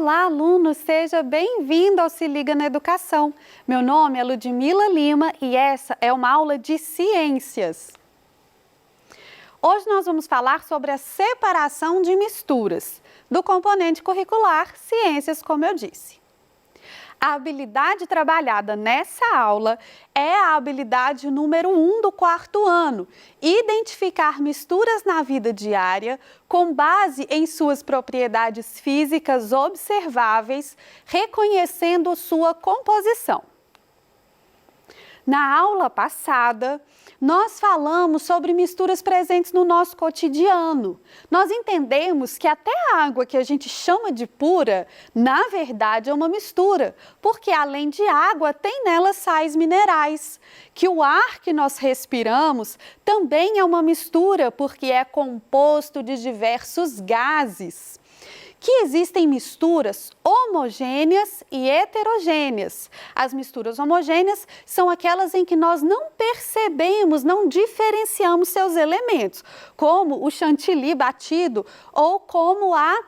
Olá, aluno! Seja bem-vindo ao Se Liga na Educação. Meu nome é Ludmila Lima e essa é uma aula de ciências. Hoje nós vamos falar sobre a separação de misturas do componente curricular Ciências, como eu disse. A habilidade trabalhada nessa aula é a habilidade número 1 do 4º ano, identificar misturas na vida diária com base em suas propriedades físicas observáveis, reconhecendo sua composição. Na aula passada, nós falamos sobre misturas presentes no nosso cotidiano. Nós entendemos que até a água que a gente chama de pura, na verdade é uma mistura, porque além de água, tem nela sais minerais. Que o ar que nós respiramos também é uma mistura, porque é composto de diversos gases. Que existem misturas homogêneas e heterogêneas. As misturas homogêneas são aquelas em que nós não percebemos, não diferenciamos seus elementos, como o chantilly batido ou como a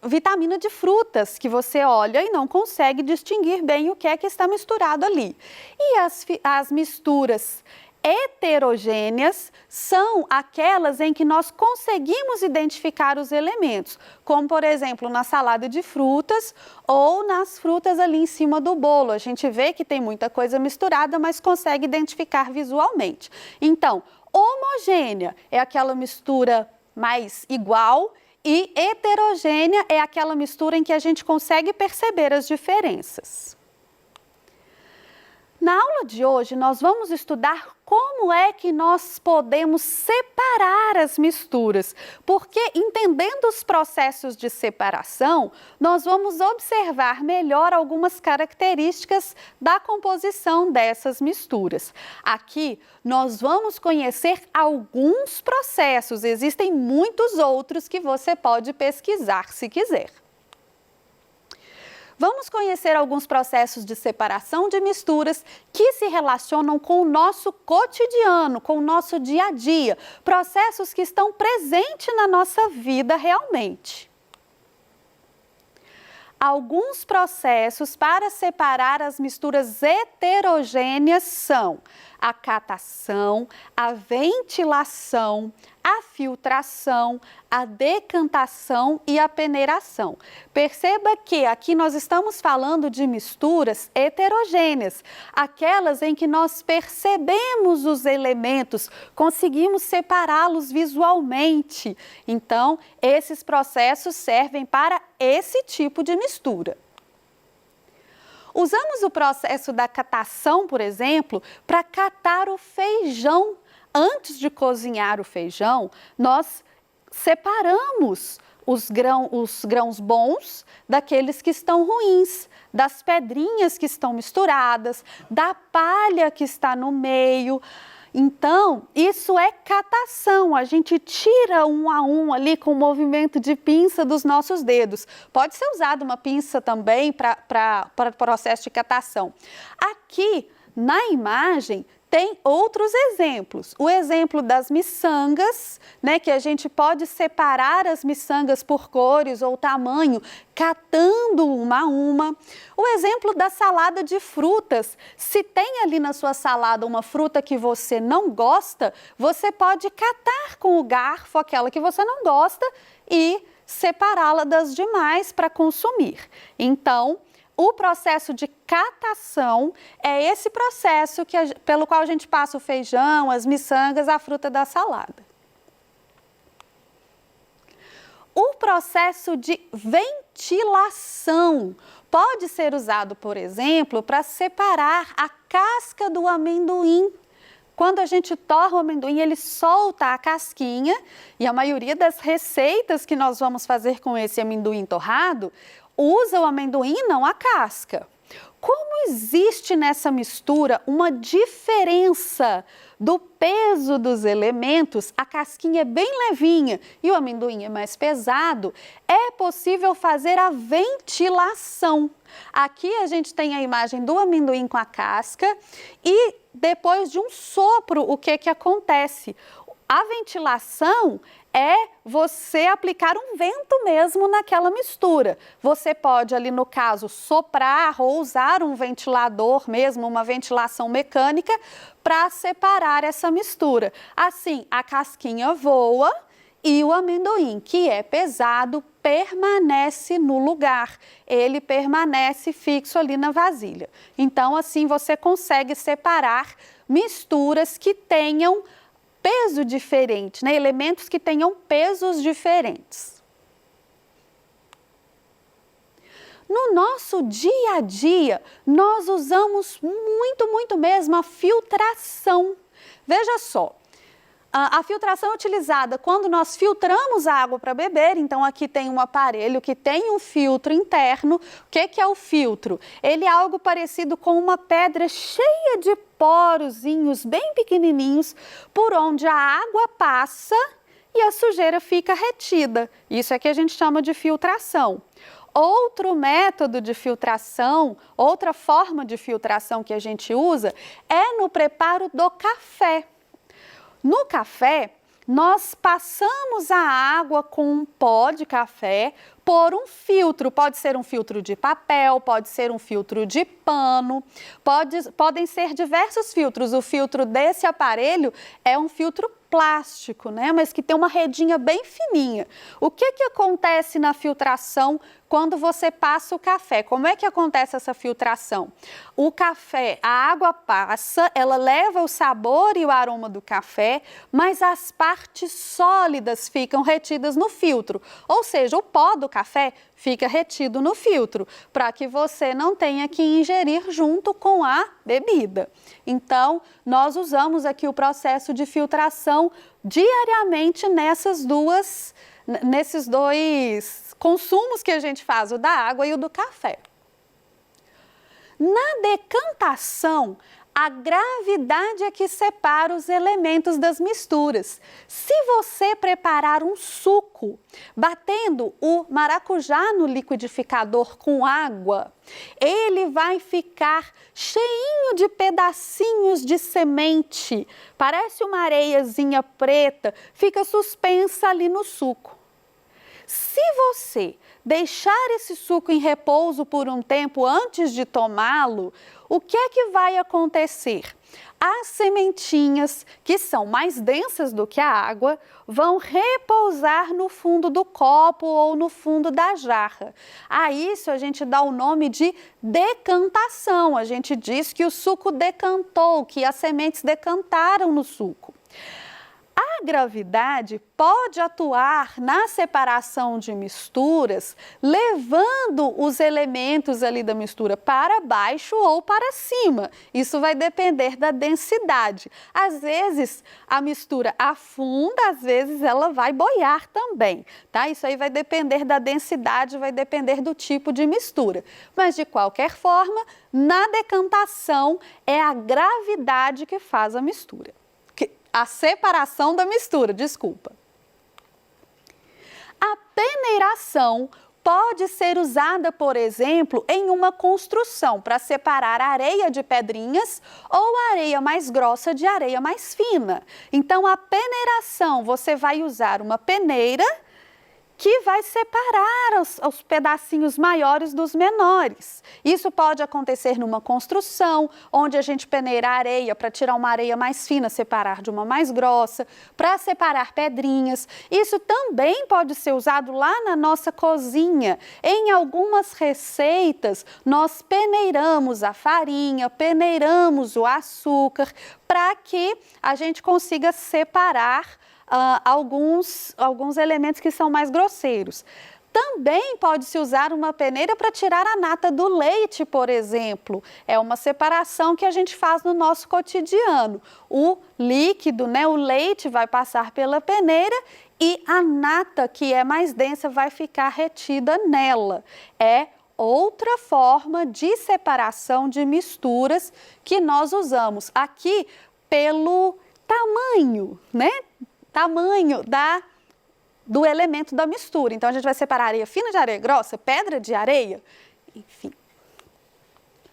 vitamina de frutas, que você olha e não consegue distinguir bem o que é que está misturado ali. E as misturas heterogêneas são aquelas em que nós conseguimos identificar os elementos, como por exemplo na salada de frutas ou nas frutas ali em cima do bolo. A gente vê que tem muita coisa misturada, mas consegue identificar visualmente. Então, homogênea é aquela mistura mais igual e heterogênea é aquela mistura em que a gente consegue perceber as diferenças. Na aula de hoje, nós vamos estudar como é que nós podemos separar as misturas, porque entendendo os processos de separação, nós vamos observar melhor algumas características da composição dessas misturas. Aqui, nós vamos conhecer alguns processos, existem muitos outros que você pode pesquisar se quiser. Vamos conhecer alguns processos de separação de misturas que se relacionam com o nosso cotidiano, com o nosso dia a dia, processos que estão presentes na nossa vida realmente. Alguns processos para separar as misturas heterogêneas são a catação, a ventilação, a filtração, a decantação e a peneiração. Perceba que aqui nós estamos falando de misturas heterogêneas, aquelas em que nós percebemos os elementos, conseguimos separá-los visualmente. Então, esses processos servem para esse tipo de mistura. Usamos o processo da catação, por exemplo, para catar o feijão. Antes de cozinhar o feijão, nós separamos os grãos bons daqueles que estão ruins, das pedrinhas que estão misturadas, da palha que está no meio. Então, isso é catação, a gente tira um a um ali com o movimento de pinça dos nossos dedos. Pode ser usada uma pinça também para o processo de catação. Aqui, na imagem, tem outros exemplos. O exemplo das miçangas, né, que a gente pode separar as miçangas por cores ou tamanho, catando uma a uma. O exemplo da salada de frutas. Se tem ali na sua salada uma fruta que você não gosta, você pode catar com o garfo aquela que você não gosta e separá-la das demais para consumir. Então, o processo de catação é esse processo pelo qual a gente passa o feijão, as miçangas, a fruta da salada. O processo de ventilação pode ser usado, por exemplo, para separar a casca do amendoim. Quando a gente torra o amendoim, ele solta a casquinha e a maioria das receitas que nós vamos fazer com esse amendoim torrado usa o amendoim e não a casca. Como existe nessa mistura uma diferença do peso dos elementos, a casquinha é bem levinha e o amendoim é mais pesado, é possível fazer a ventilação. Aqui a gente tem a imagem do amendoim com a casca e depois de um sopro, o que acontece? A ventilação é você aplicar um vento mesmo naquela mistura. Você pode ali no caso soprar ou usar um ventilador mesmo, uma ventilação mecânica para separar essa mistura. Assim, a casquinha voa e o amendoim, que é pesado, permanece no lugar. Ele permanece fixo ali na vasilha. Então, assim você consegue separar misturas que tenham peso diferente, né? Elementos que tenham pesos diferentes. No nosso dia a dia, nós usamos muito mesmo a filtração. Veja só, a filtração é utilizada quando nós filtramos a água para beber, então aqui tem um aparelho que tem um filtro interno. O que é o filtro? Ele é algo parecido com uma pedra cheia de porozinhos bem pequenininhos, por onde a água passa e a sujeira fica retida. Isso é que a gente chama de filtração. Outro método de filtração, outra forma de filtração que a gente usa é no preparo do café. No café, nós passamos a água com um pó de café por um filtro. Pode ser um filtro de papel, pode ser um filtro de pano, podem ser diversos filtros. O filtro desse aparelho é um filtro plástico, né? Mas que tem uma redinha bem fininha. O que acontece na filtração quando você passa o café? Como é que acontece essa filtração? O café, a água passa, ela leva o sabor e o aroma do café, mas as partes sólidas ficam retidas no filtro. Ou seja, o pó do café fica retido no filtro, para que você não tenha que ingerir junto com a bebida. Então, nós usamos aqui o processo de filtração diariamente nesses dois consumos que a gente faz, o da água e o do café. Na decantação, a gravidade é que separa os elementos das misturas. Se você preparar um suco, batendo o maracujá no liquidificador com água, ele vai ficar cheinho de pedacinhos de semente, parece uma areiazinha preta, fica suspensa ali no suco. Se você deixar esse suco em repouso por um tempo antes de tomá-lo, o que é que vai acontecer? As sementinhas, que são mais densas do que a água, vão repousar no fundo do copo ou no fundo da jarra. A isso a gente dá o nome de decantação. A gente diz que o suco decantou, que as sementes decantaram no suco. A gravidade pode atuar na separação de misturas, levando os elementos ali da mistura para baixo ou para cima. Isso vai depender da densidade. Às vezes a mistura afunda, às vezes ela vai boiar também, tá? Isso aí vai depender da densidade, vai depender do tipo de mistura. Mas de qualquer forma, na decantação é a gravidade que faz a mistura. A separação da mistura, desculpa. A peneiração pode ser usada, por exemplo, em uma construção para separar areia de pedrinhas ou areia mais grossa de areia mais fina. Então, a peneiração, você vai usar uma peneira que vai separar os pedacinhos maiores dos menores. Isso pode acontecer numa construção, onde a gente peneira a areia para tirar uma areia mais fina, separar de uma mais grossa, para separar pedrinhas. Isso também pode ser usado lá na nossa cozinha. Em algumas receitas, nós peneiramos a farinha, peneiramos o açúcar, para que a gente consiga separar alguns elementos que são mais grosseiros. Também pode-se usar uma peneira para tirar a nata do leite, por exemplo. É uma separação que a gente faz no nosso cotidiano. O líquido, né, o leite vai passar pela peneira e a nata, que é mais densa, vai ficar retida nela. É outra forma de separação de misturas que nós usamos aqui pelo tamanho, né? Tamanho do elemento da mistura. Então, a gente vai separar areia fina de areia grossa, pedra de areia, enfim.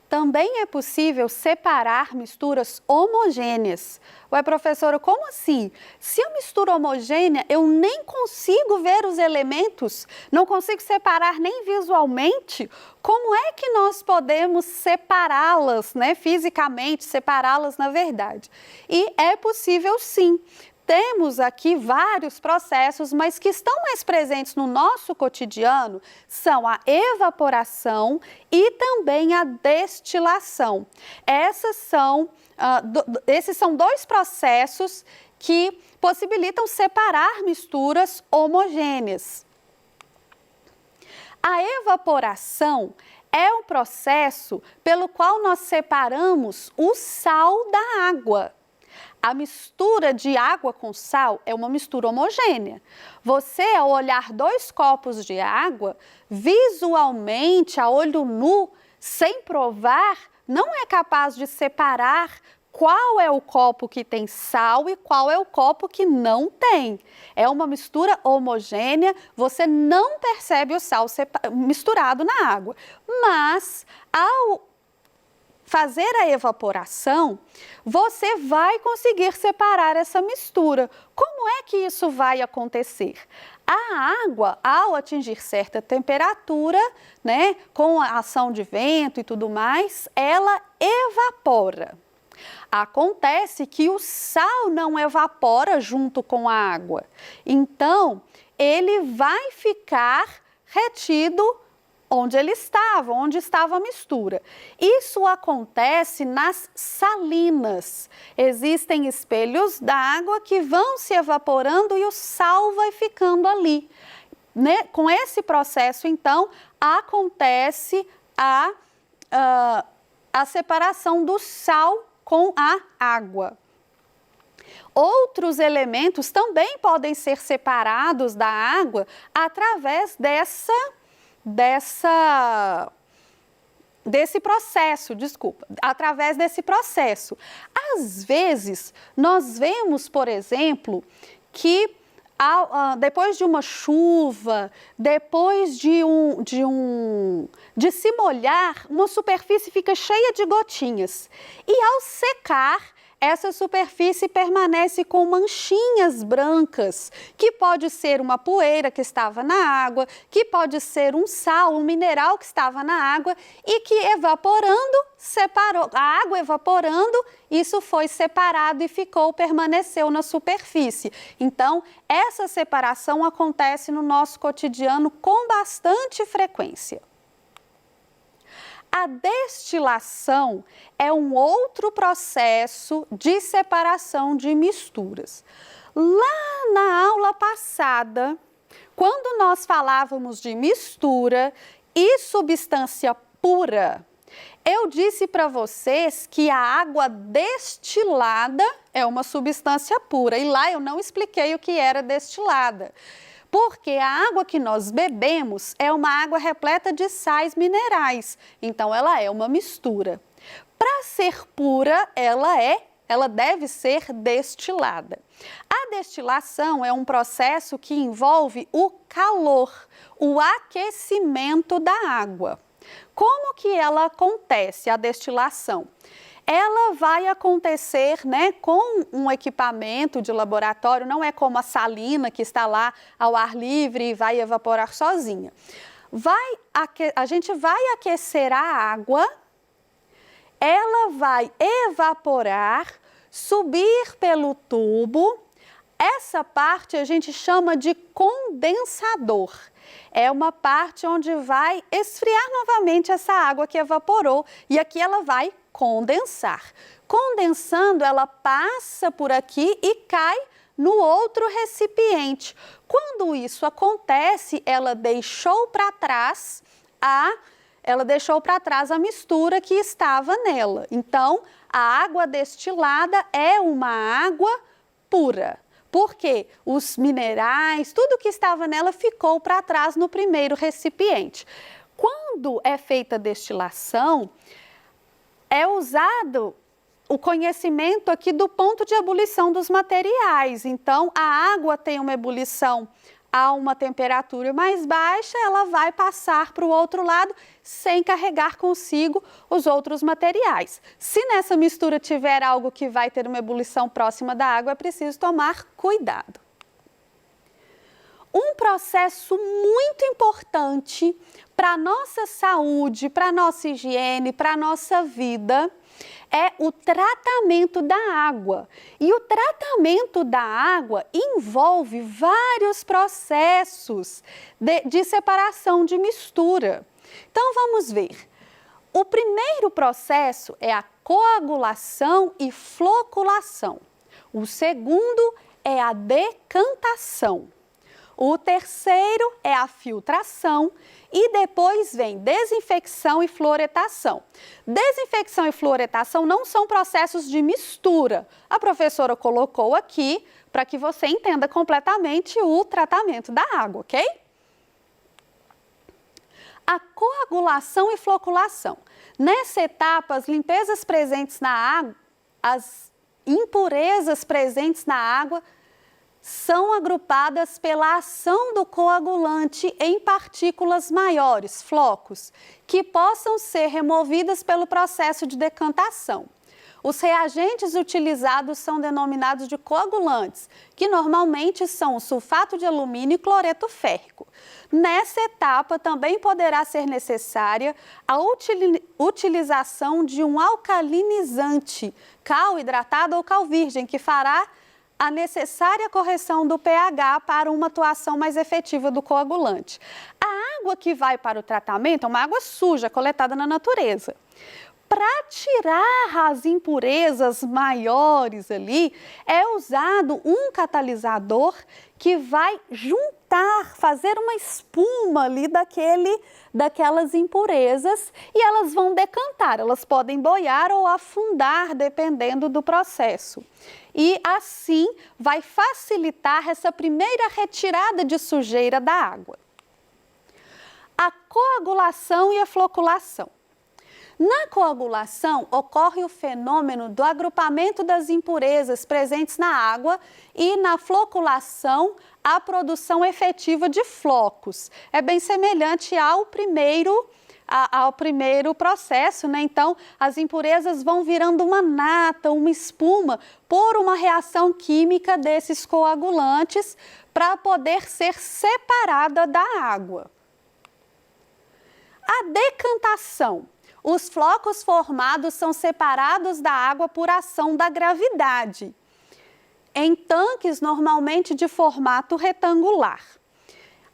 Também é possível separar misturas homogêneas. Ué, professora, como assim? Se a mistura homogênea, eu nem consigo ver os elementos, não consigo separar nem visualmente, como é que nós podemos separá-las, né, fisicamente, separá-las na verdade? E é possível sim. Temos aqui vários processos, mas que estão mais presentes no nosso cotidiano são a evaporação e também a destilação. Esses são dois processos que possibilitam separar misturas homogêneas. A evaporação é um processo pelo qual nós separamos o sal da água. A mistura de água com sal é uma mistura homogênea. Você, ao olhar 2 copos de água, visualmente, a olho nu, sem provar, não é capaz de separar qual é o copo que tem sal e qual é o copo que não tem. É uma mistura homogênea, você não percebe o sal misturado na água. Mas, ao fazer a evaporação, você vai conseguir separar essa mistura. Como é que isso vai acontecer? A água, ao atingir certa temperatura, né, com a ação de vento e tudo mais, ela evapora. Acontece que o sal não evapora junto com a água. Então, ele vai ficar retido onde estava a mistura. Isso acontece nas salinas. Existem espelhos d'água que vão se evaporando e o sal vai ficando ali. Com esse processo, então, acontece a separação do sal com a água. Outros elementos também podem ser separados da água através através desse processo. Às vezes, nós vemos, por exemplo, que depois de uma chuva, depois de se molhar, uma superfície fica cheia de gotinhas. E ao secar, essa superfície permanece com manchinhas brancas, que pode ser uma poeira que estava na água, que pode ser um sal, um mineral que estava na água e que evaporando, separou. A água evaporando, isso foi separado e permaneceu na superfície. Então, essa separação acontece no nosso cotidiano com bastante frequência. A destilação é um outro processo de separação de misturas. Lá na aula passada, quando nós falávamos de mistura e substância pura, eu disse para vocês que a água destilada é uma substância pura. E lá eu não expliquei o que era destilada. Porque a água que nós bebemos é uma água repleta de sais minerais, então ela é uma mistura. Para ser pura, ela deve ser destilada. A destilação é um processo que envolve o calor, o aquecimento da água. Como que ela acontece, a destilação? Ela vai acontecer, né, com um equipamento de laboratório, não é como a salina que está lá ao ar livre e vai evaporar sozinha. A gente vai aquecer a água, ela vai evaporar, subir pelo tubo. Essa parte a gente chama de condensador. É uma parte onde vai esfriar novamente essa água que evaporou e aqui ela vai condensar. Condensando, ela passa por aqui e cai no outro recipiente. Quando isso acontece, ela deixou para trás a mistura que estava nela. Então, a água destilada é uma água pura. Porque os minerais, tudo que estava nela ficou para trás no primeiro recipiente. Quando é feita a destilação, é usado o conhecimento aqui do ponto de ebulição dos materiais. Então, a água tem uma ebulição a uma temperatura mais baixa, ela vai passar para o outro lado sem carregar consigo os outros materiais. Se nessa mistura tiver algo que vai ter uma ebulição próxima da água, é preciso tomar cuidado. Um processo muito importante para a nossa saúde, para a nossa higiene, para a nossa vida, é o tratamento da água. E o tratamento da água envolve vários processos de separação de mistura. Então, vamos ver. O primeiro processo é a coagulação e floculação. O segundo é a decantação. O terceiro é a filtração e depois vem desinfecção e fluoretação. Desinfecção e fluoretação não são processos de mistura. A professora colocou aqui para que você entenda completamente o tratamento da água, ok? A coagulação e floculação. Nessa etapa, as limpezas presentes na água, as impurezas presentes na água, são agrupadas pela ação do coagulante em partículas maiores, flocos, que possam ser removidas pelo processo de decantação. Os reagentes utilizados são denominados de coagulantes, que normalmente são o sulfato de alumínio e cloreto férrico. Nessa etapa também poderá ser necessária a utilização de um alcalinizante, cal hidratado ou cal virgem, que fará a necessária correção do pH para uma atuação mais efetiva do coagulante. A água que vai para o tratamento é uma água suja, coletada na natureza. Para tirar as impurezas maiores ali, é usado um catalisador que vai juntar, fazer uma espuma ali daquelas impurezas e elas vão decantar, elas podem boiar ou afundar dependendo do processo. E assim vai facilitar essa primeira retirada de sujeira da água. A coagulação e a floculação. Na coagulação, ocorre o fenômeno do agrupamento das impurezas presentes na água e na floculação, a produção efetiva de flocos. É bem semelhante ao primeiro processo, né? Então, as impurezas vão virando uma nata, uma espuma, por uma reação química desses coagulantes para poder ser separada da água. A decantação. Os flocos formados são separados da água por ação da gravidade, em tanques normalmente de formato retangular.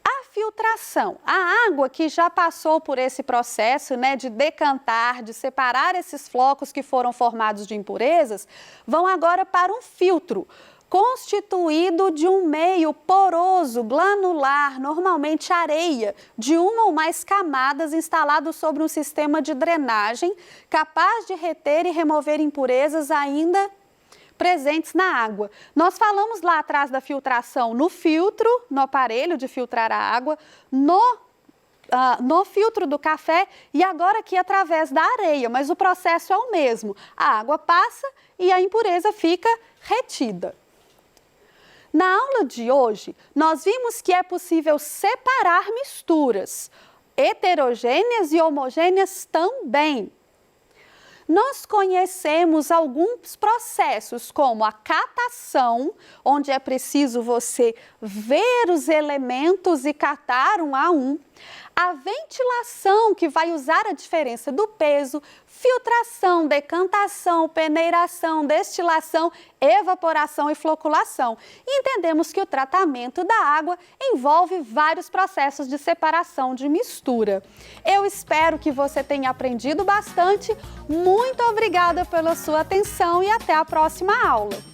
A filtração, a água que já passou por esse processo, né, de decantar, de separar esses flocos que foram formados de impurezas, vão agora para um filtro, constituído de um meio poroso, glanular, normalmente areia, de uma ou mais camadas instalado sobre um sistema de drenagem capaz de reter e remover impurezas ainda presentes na água. Nós falamos lá atrás da filtração no filtro, no aparelho de filtrar a água, no filtro do café e agora aqui através da areia, mas o processo é o mesmo. A água passa e a impureza fica retida. Na aula de hoje, nós vimos que é possível separar misturas, heterogêneas e homogêneas também. Nós conhecemos alguns processos, como a catação, onde é preciso você ver os elementos e catar um a um. A ventilação, que vai usar a diferença do peso, filtração, decantação, peneiração, destilação, evaporação e floculação. E entendemos que o tratamento da água envolve vários processos de separação de mistura. Eu espero que você tenha aprendido bastante. Muito obrigada pela sua atenção e até a próxima aula.